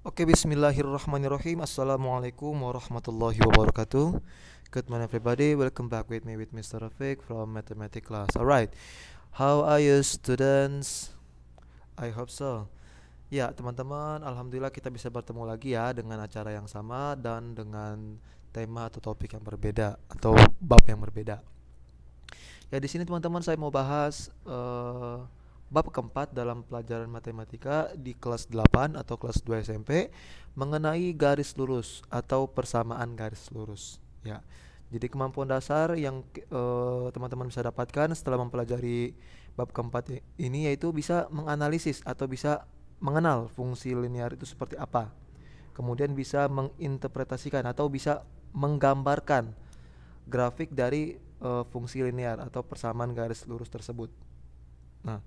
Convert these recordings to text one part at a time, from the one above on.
Oke, bismillahirrahmanirrahim. Assalamualaikum warahmatullahi wabarakatuh. Good morning everybody. Welcome back with me with Mr. Rafiq from Mathematics class. Alright, how are you students? I hope so. Ya, teman-teman, alhamdulillah kita bisa bertemu lagi ya dengan acara yang sama dan dengan tema atau topik yang berbeda atau bab yang berbeda. Ya, di sini teman-teman saya mau bahas bab keempat dalam pelajaran matematika di kelas 8 atau kelas 2 SMP mengenai garis lurus atau persamaan garis lurus. Ya. Jadi kemampuan dasar yang teman-teman bisa dapatkan setelah mempelajari bab keempat ini yaitu bisa menganalisis atau bisa mengenal fungsi linear itu seperti apa. Kemudian bisa menginterpretasikan atau bisa menggambarkan grafik dari fungsi linear atau persamaan garis lurus tersebut. Nah,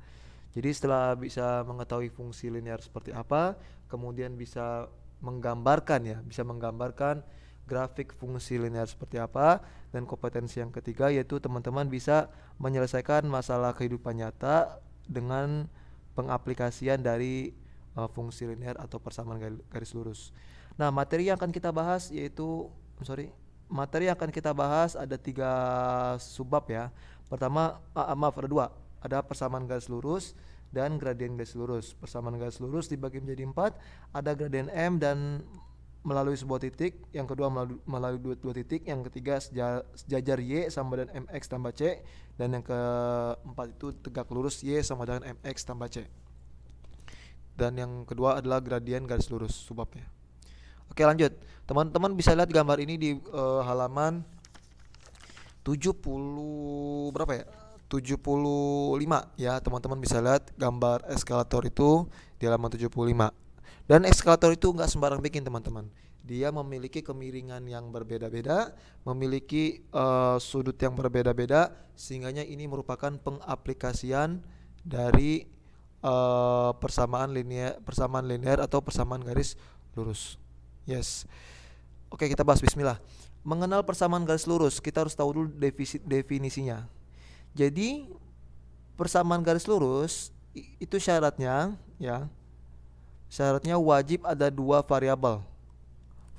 jadi setelah bisa mengetahui fungsi linear seperti apa, kemudian bisa menggambarkan ya, bisa menggambarkan grafik fungsi linear seperti apa, dan kompetensi yang ketiga yaitu teman-teman bisa menyelesaikan masalah kehidupan nyata dengan pengaplikasian dari fungsi linear atau persamaan garis lurus. Nah, materi yang akan kita bahas yaitu materi yang akan kita bahas ada 3 subbab ya. Pertama, maaf, ada 2. Ada persamaan garis lurus dan gradien garis lurus. Persamaan garis lurus dibagi menjadi 4. Ada gradien M dan melalui sebuah titik. Yang kedua melalui dua titik. Yang ketiga sejajar Y sama dengan MX tambah C. Dan yang keempat itu tegak lurus Y sama dengan MX tambah C. Dan yang kedua adalah gradien garis lurus subbabnya. Oke, lanjut. Teman-teman bisa lihat gambar ini di halaman 70 berapa ya? 75 ya. Teman-teman bisa lihat gambar eskalator itu di halaman 75. Dan eskalator itu nggak sembarang bikin, teman-teman. Dia memiliki kemiringan yang berbeda-beda, memiliki sudut yang berbeda-beda, sehingganya ini merupakan pengaplikasian dari persamaan linear atau persamaan garis lurus. Yes. Oke, kita bahas, bismillah. Mengenal persamaan garis lurus, kita harus tahu dulu definisinya. Jadi, persamaan garis lurus itu syaratnya ya. Syaratnya wajib ada 2 variabel.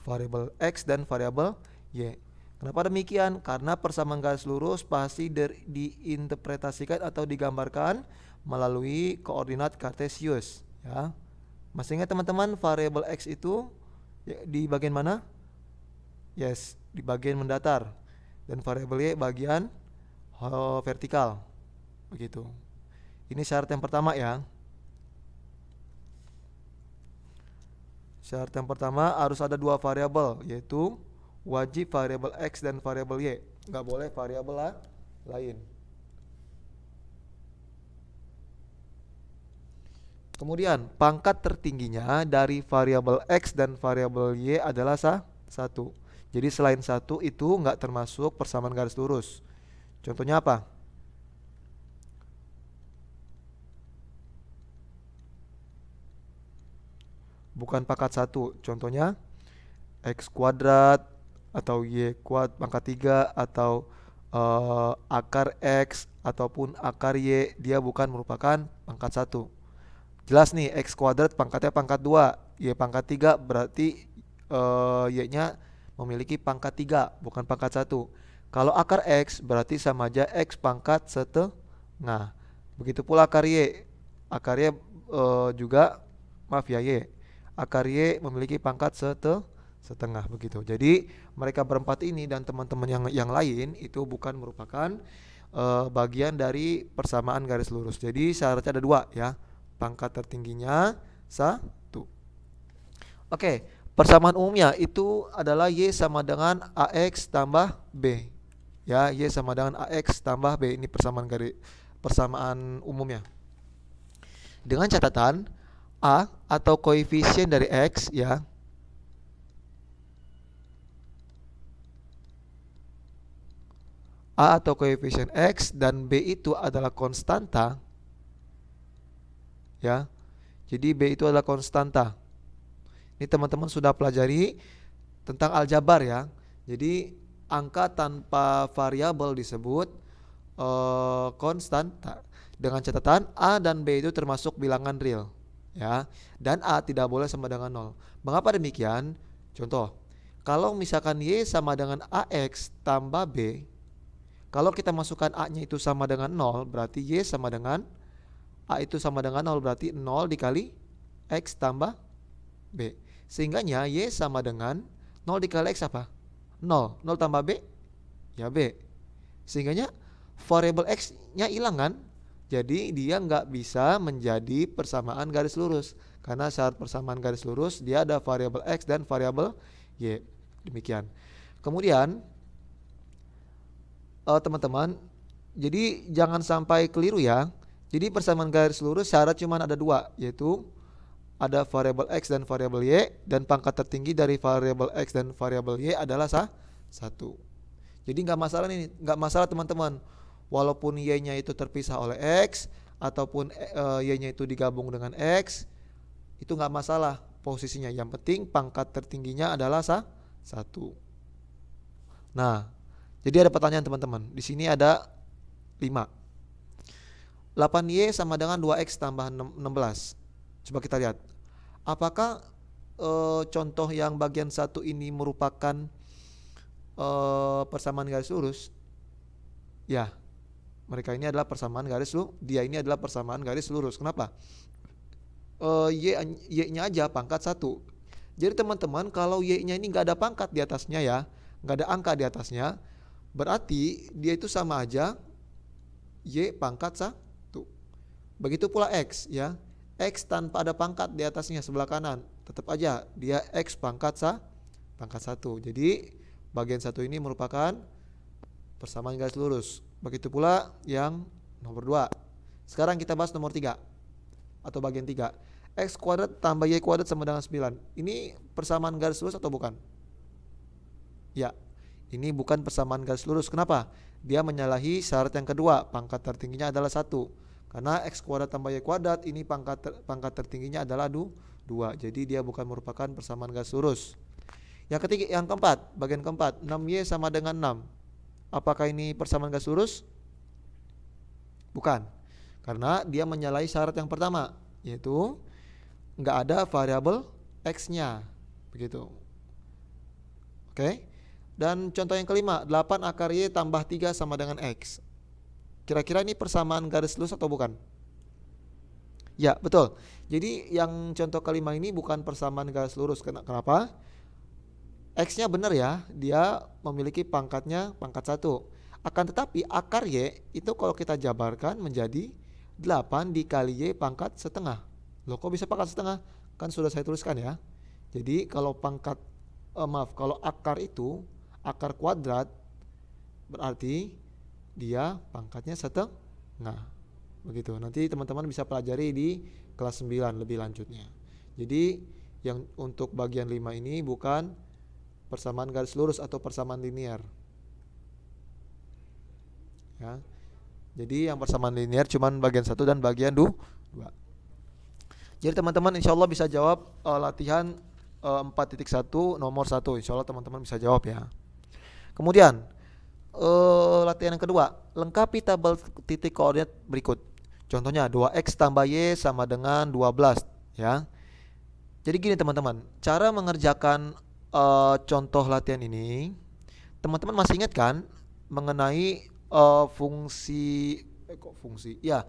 Variabel X dan variabel Y. Kenapa demikian? Karena persamaan garis lurus pasti diinterpretasikan atau digambarkan melalui koordinat kartesius ya. Masih ingat teman-teman variabel X itu di bagian mana? Yes, di bagian mendatar. Dan variabel Y bagian vertikal. Begitu. Ini syarat yang pertama ya. Syarat yang pertama harus ada 2 variabel, yaitu wajib variabel X dan variabel Y. Nggak boleh variabel lain. Kemudian pangkat tertingginya dari variabel X dan variabel Y adalah 1. Jadi selain 1 itu nggak termasuk persamaan garis lurus. Contohnya apa? Bukan pangkat 1. Contohnya X kuadrat atau Y kuadrat pangkat 3 atau akar X ataupun akar Y, dia bukan merupakan pangkat 1. Jelas nih, X kuadrat pangkatnya pangkat 2, Y pangkat 3, berarti Y-nya memiliki pangkat 3, bukan pangkat 1. Kalau akar X berarti sama aja X pangkat setengah. Begitu pula akar Y. Akar Y juga, maaf ya, Y. Akar Y memiliki pangkat setengah begitu. Jadi mereka berempat ini dan teman-teman yang lain itu bukan merupakan bagian dari persamaan garis lurus. Jadi syaratnya ada 2 ya. Pangkat tertingginya 1. Oke, persamaan umumnya itu adalah Y sama dengan AX tambah B. Ya, Y sama dengan AX tambah B. Ini persamaan umumnya. Dengan catatan A atau koefisien dari X ya. A atau koefisien X dan B itu adalah konstanta ya. Jadi B itu adalah konstanta. Ini teman-teman sudah pelajari tentang aljabar ya. Jadi angka tanpa variabel disebut konstanta. Dengan catatan A dan B itu termasuk bilangan real ya. Dan A tidak boleh sama dengan 0. Mengapa demikian? Contoh, kalau misalkan Y sama dengan AX tambah B, kalau kita masukkan A-nya itu sama dengan 0, berarti Y sama dengan A itu sama dengan 0, berarti 0 dikali X tambah B. Sehingganya Y sama dengan 0 dikali X apa? 0. 0 tambah B, ya B. Sehingganya variabel X-nya hilang kan? Jadi dia nggak bisa menjadi persamaan garis lurus. Karena syarat persamaan garis lurus dia ada variabel X dan variabel Y. Demikian. Kemudian teman-teman, jadi jangan sampai keliru ya. Jadi persamaan garis lurus syarat cuma ada dua, yaitu ada variabel X dan variabel Y, dan pangkat tertinggi dari variabel X dan variabel Y adalah satu. Jadi nggak masalah nih, nggak masalah teman-teman. Walaupun Y-nya itu terpisah oleh X ataupun Y-nya itu digabung dengan X, itu nggak masalah posisinya. Yang penting pangkat tertingginya adalah satu. Nah, jadi ada pertanyaan teman-teman. Di sini ada 5. 8Y sama dengan 2X tambah 16. Coba kita lihat. Apakah contoh yang bagian satu ini merupakan persamaan garis lurus? Ya, mereka ini adalah persamaan garis lurus. Dia ini adalah persamaan garis lurus. Kenapa? Y-nya aja pangkat 1. Jadi teman-teman, kalau Y-nya ini nggak ada pangkat di atasnya ya, nggak ada angka di atasnya, berarti dia itu sama aja Y pangkat 1. Begitu pula X ya. X tanpa ada pangkat di atasnya sebelah kanan, tetap aja dia X pangkat 1. Jadi bagian satu ini merupakan persamaan garis lurus. Begitu pula yang nomor 2. Sekarang kita bahas nomor 3 atau bagian 3. X kuadrat tambah Y kuadrat sama dengan 9. Ini persamaan garis lurus atau bukan? Ya, ini bukan persamaan garis lurus. Kenapa? Dia menyalahi syarat yang kedua, pangkat tertingginya adalah 1. Karena X kuadrat tambah Y kuadrat ini pangkat tertingginya adalah 2. Jadi dia bukan merupakan persamaan garis lurus. Yang ketiga, yang keempat, bagian keempat, 6Y sama dengan 6. Apakah ini persamaan garis lurus? Bukan. Karena dia menyalahi syarat yang pertama, yaitu nggak ada variabel X-nya. Begitu. Oke. Dan contoh yang kelima, 8 akar Y tambah 3 sama dengan X. Kira-kira ini persamaan garis lurus atau bukan? Ya, betul. Jadi yang contoh kelima ini bukan persamaan garis lurus. Kenapa? X-nya benar ya, dia memiliki pangkatnya pangkat 1. Akan tetapi akar Y itu kalau kita jabarkan menjadi 8 dikali Y pangkat setengah. Loh, kok bisa pangkat setengah? Kan sudah saya tuliskan ya. Jadi kalau kalau akar itu akar kuadrat, berarti dia pangkatnya setengah. Begitu. Nanti teman-teman bisa pelajari di kelas 9 lebih lanjutnya. Jadi yang untuk bagian 5 ini bukan persamaan garis lurus atau persamaan linear. Ya. Jadi yang persamaan linear cuman bagian 1 dan bagian 2. Jadi teman-teman insyaallah bisa jawab latihan 4.1 nomor 1. Insyaallah teman-teman bisa jawab ya. Kemudian latihan yang kedua, lengkapi tabel titik koordinat berikut. Contohnya 2x tambah y sama dengan 12 ya. Jadi gini teman-teman, cara mengerjakan contoh latihan ini, teman-teman masih ingat kan mengenai fungsi ya,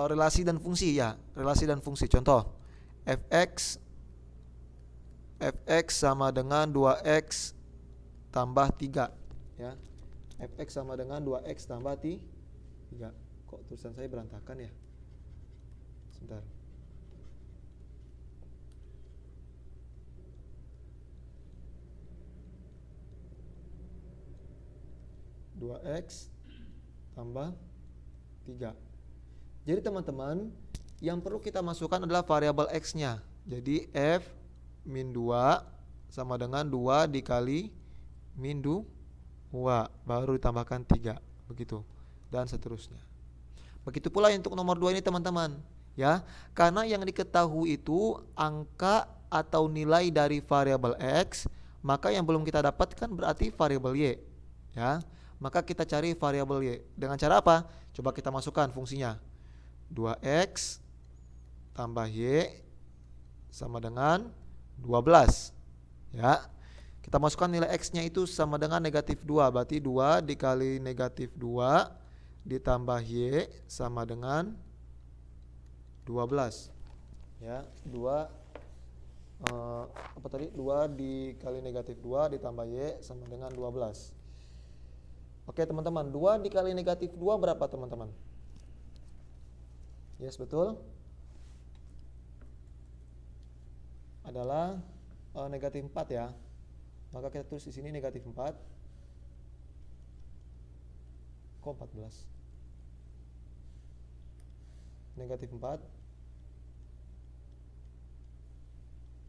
relasi dan fungsi ya, relasi dan fungsi. Contoh fx sama dengan 2x tambah 3 ya. Fx sama dengan 2x tambah 3. Kok tulisan saya berantakan ya? Sebentar. Dua x tambah 3. Jadi teman-teman, yang perlu kita masukkan adalah variabel x-nya. Jadi f min 2 sama dengan 2 dikali min 2 baru ditambahkan 3, begitu dan seterusnya. Begitu pula untuk nomor 2 ini teman-teman ya, karena yang diketahui itu angka atau nilai dari variabel x, maka yang belum kita dapatkan berarti variabel y ya. Maka kita cari variabel y dengan cara apa? Coba kita masukkan fungsinya 2x tambah Y sama dengan 12. Ya. Kita masukkan nilai X-nya itu sama dengan negatif 2. Berarti 2 dikali negatif 2 ditambah Y sama dengan 12. Ya, 2 apa tadi? 2 dikali negatif 2 ditambah Y sama dengan 12. Oke teman-teman, 2 dikali negatif 2 berapa teman-teman? Yes, betul. Adalah negatif 4 ya. Maka kita tulis di sini negatif 4. Kok 14? Negatif 4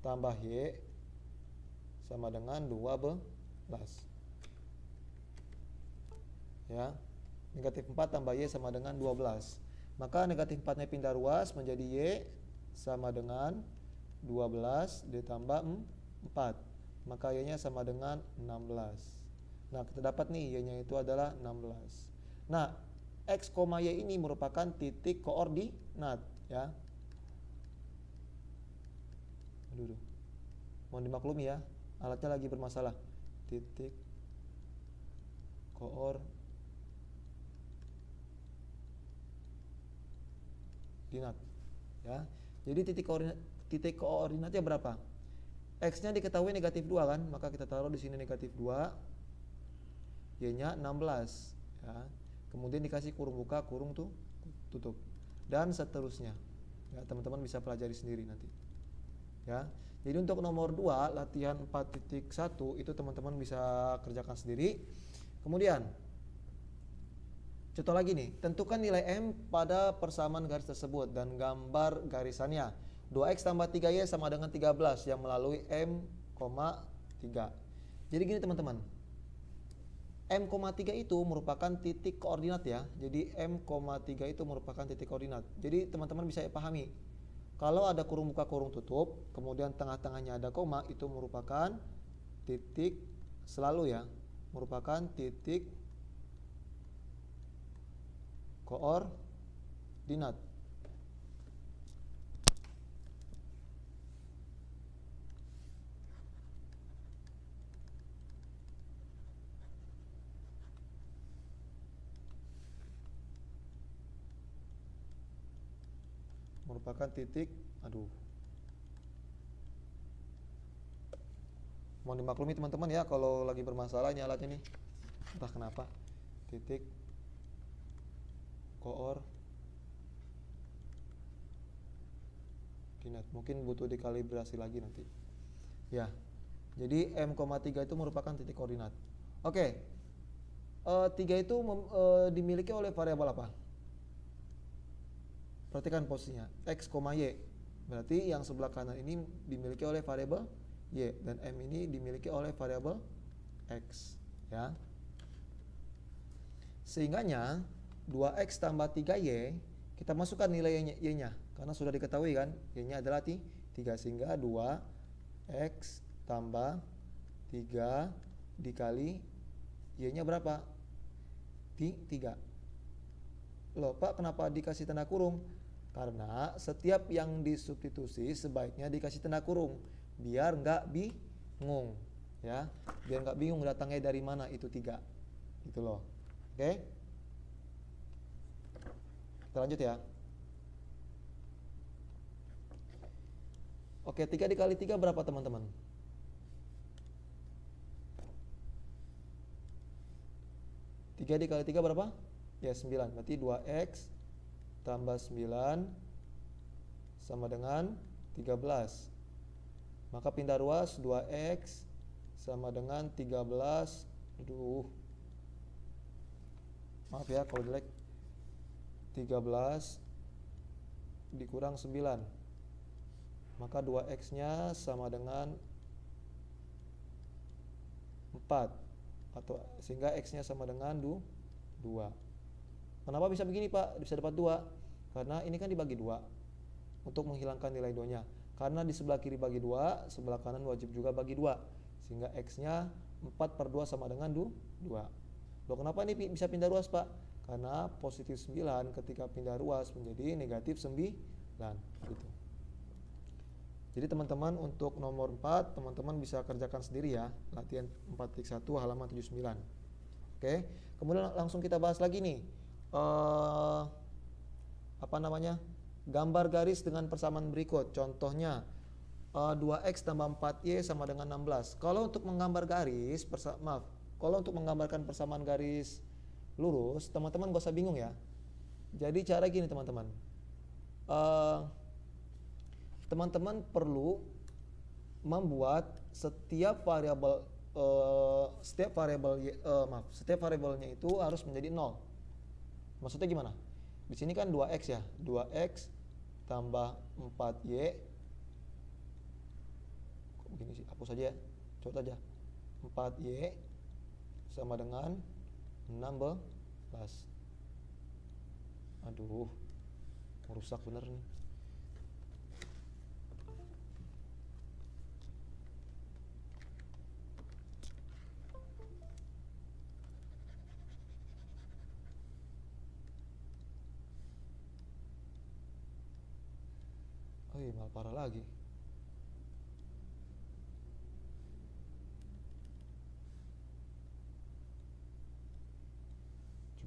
tambah Y sama dengan 12. Ya. Negatif 4 tambah Y sama dengan 12. Maka negatif 4-nya pindah ruas menjadi Y sama dengan 12 ditambah 4. Maka Y-nya sama dengan 16. Nah, kita dapat nih Y-nya itu adalah 16. Nah, X, Y ini merupakan titik koordinat ya. Aduh. Mohon dimaklumi ya, alatnya lagi bermasalah. Titik koordinat ya. Jadi titik koordinatnya berapa? X-nya diketahui negatif 2 kan, maka kita taruh di sini negatif 2, Y-nya 16 ya. Kemudian dikasih kurung buka, kurung tutup, dan seterusnya ya. Teman-teman bisa pelajari sendiri nanti ya. Jadi untuk nomor 2 latihan 4.1 itu teman-teman bisa kerjakan sendiri. Kemudian contoh lagi nih, tentukan nilai M pada persamaan garis tersebut dan gambar garisannya. 2X tambah 3Y sama dengan 13 yang melalui M, 3. Jadi gini teman-teman, M, 3 itu merupakan titik koordinat ya. Jadi M, 3 itu merupakan titik koordinat. Jadi teman-teman bisa pahami, kalau ada kurung buka kurung tutup, kemudian tengah-tengahnya ada koma, itu merupakan titik selalu ya, merupakan titik koordinat. Merupakan titik, mohon dimaklumi teman-teman ya kalau lagi bermasalah ini alatnya nih, entah kenapa. Titik koordinat, mungkin butuh dikalibrasi lagi nanti ya. Jadi M, 3 itu merupakan titik koordinat. Oke, 3 itu dimiliki oleh variabel apa? Perhatikan posisinya, X, Y. Berarti yang sebelah kanan ini dimiliki oleh variabel Y, dan M ini dimiliki oleh variabel X ya. Sehingganya 2X tambah 3Y, kita masukkan nilai Y-nya karena sudah diketahui kan Y-nya adalah 3, sehingga 2X tambah 3 dikali Y-nya berapa? 3. Loh Pak, kenapa dikasih tanda kurung? Karena setiap yang disubstitusi sebaiknya dikasih tanda kurung biar nggak bingung ya, biar nggak bingung datangnya dari mana itu 3 gitu loh. Oke, kita lanjut ya. Oke, 3 dikali 3 berapa teman-teman? 3 dikali 3 berapa? Ya 9, berarti 2X tambah 9 sama dengan 13. Maka pindah ruas, 2X sama dengan 13. Maaf ya kalau jelek. 13 dikurang 9. Maka 2X-nya sama dengan 4. Atau sehingga X-nya sama dengan 2. Kenapa bisa begini Pak? Bisa dapat 2? Karena ini kan dibagi 2 untuk menghilangkan nilai 2-nya. Karena di sebelah kiri bagi 2, sebelah kanan wajib juga bagi 2. Sehingga X-nya 4/2 sama dengan 2. Loh kenapa ini bisa pindah ruas Pak? Karena positif 9 ketika pindah ruas menjadi negatif 9. gitu. Jadi teman-teman untuk nomor 4 teman-teman bisa kerjakan sendiri ya, latihan 4.1 halaman 79. Oke, kemudian langsung kita bahas lagi nih. Apa namanya? Gambar garis dengan persamaan berikut. Contohnya 2x tambah 4y sama dengan 16. Kalau untuk menggambar garis, kalau untuk menggambarkan persamaan garis lurus, teman-teman gak usah bingung ya. Jadi cara gini teman-teman. Teman-teman perlu membuat setiap variabelnya itu harus menjadi 0. Maksudnya gimana? Di sini kan 2x ya. 2x tambah 4y. Kok begini sih? Hapus saja ya. Coba aja. 4y sama dengan 16. Aduh, merusak bener nih. Malah parah lagi.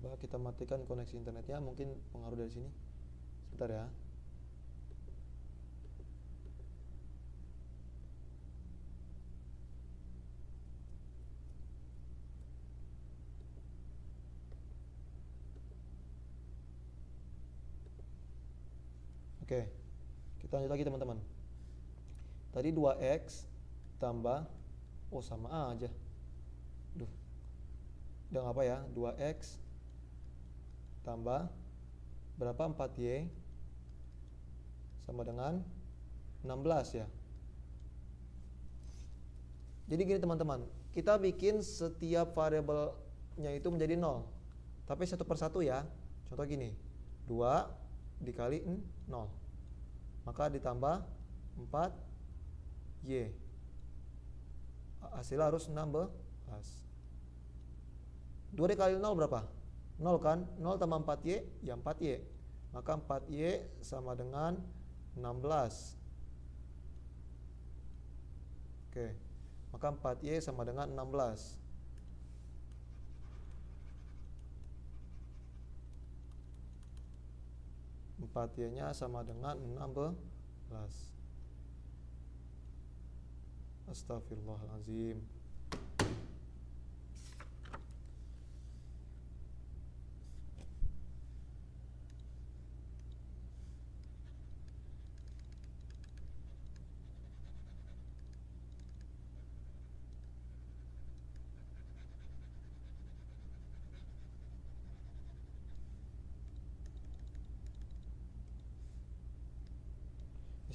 Coba kita matikan koneksi internetnya, mungkin pengaruh dari sini. Sebentar ya. Oke, kita lanjut lagi teman-teman. Tadi 2x tambah, sama aja. Udah apa ya? 2x tambah berapa? 4y sama dengan 16 ya. Jadi gini teman-teman, kita bikin setiap variabelnya itu menjadi 0. Tapi satu persatu ya. Contoh gini, 2 dikali 0. Maka ditambah 4y. Hasilnya harus 16. 2 dikali 0 berapa? 0 kan? 0 tambah 4y, ya 4y. Maka 4y sama dengan 16. Oke. Maka 4y sama dengan 16. Empat y-nya sama dengan 16. Astagfirullahaladzim.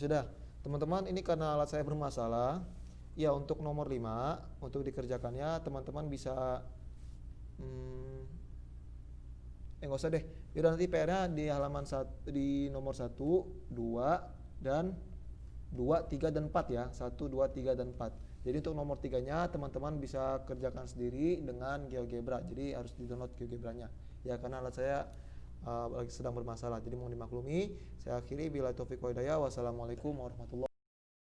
Sudah, teman-teman, ini karena alat saya bermasalah. Ya, untuk nomor 5, untuk dikerjakannya teman-teman bisa nggak usah deh. Yaudah, nanti PR-nya di halaman di nomor 1, 2 dan 2, 3 dan 4 ya. 1, 2, 3 dan 4. Jadi untuk nomor 3-nya teman-teman bisa kerjakan sendiri dengan GeoGebra. Jadi harus di-download GeoGebra-nya. Ya, karena alat saya lagi sedang bermasalah, jadi mohon dimaklumi. Saya akhiri, billahi taufiq wa hidayah. Wassalamualaikum warahmatullahi wabarakatuh.